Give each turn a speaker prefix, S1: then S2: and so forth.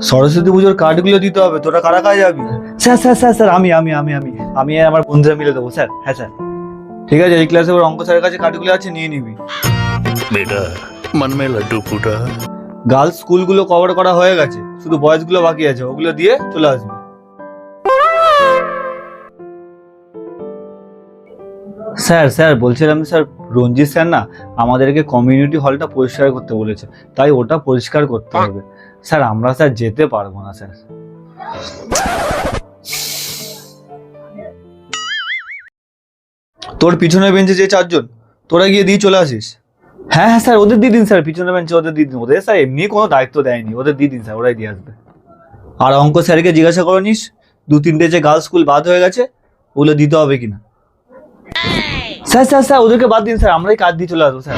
S1: সরস্বতী পুজোর কার্ডগুলো দিতে হবে, তোরা কারা কারা যাবি? স্যার স্যার স্যার স্যার আমি আর আমার বন্ধুরা মিলে দেবো স্যার। হ্যাঁ স্যার, ঠিক আছে। এই ক্লাসে ওর অঙ্ক স্যারের কাছে কার্ডগুলো আছে, নিয়ে নিবি।
S2: बेटा मन में लड्डू फूटा।
S1: গার্লস স্কুলগুলো কভার করা হয়ে গেছে, শুধু বয়েজগুলো বাকি আছে, ওগুলো দিয়ে চলে আসবি। স্যার স্যার বলছিলাম স্যার, রঞ্জিত স্যার না আমাদেরকে কমিউনিটি হলটা পরিষ্কার করতে বলেছে, তাই ওটা পরিষ্কার করতে হবে। স্যার আমরা স্যার যেতে পারবো না স্যার। তোর পিছনের বেঞ্চে যে চারজন, তোরা গিয়ে দিয়ে চলে আসিস। হ্যাঁ হ্যাঁ স্যার, ওদের দিয়ে দিন স্যার, পিছনের বেঞ্চে ওদের দিয়ে দিন। ওদের স্যার এমনি কোনো দায়িত্ব দেয়নি, ওদের দিয়ে দিন স্যার, ওরাই দিয়ে আসবে। আর অঙ্ক স্যারকে জিজ্ঞাসা করে নিস 2-3টে যে গার্লস স্কুল বাদ হয়ে গেছে ওগুলো দিতে হবে কিনা। স্যার স্যার স্যার ওদেরকে বাদ দিন স্যার, আমরাই কাজ দিয়ে চলে আসবো স্যার।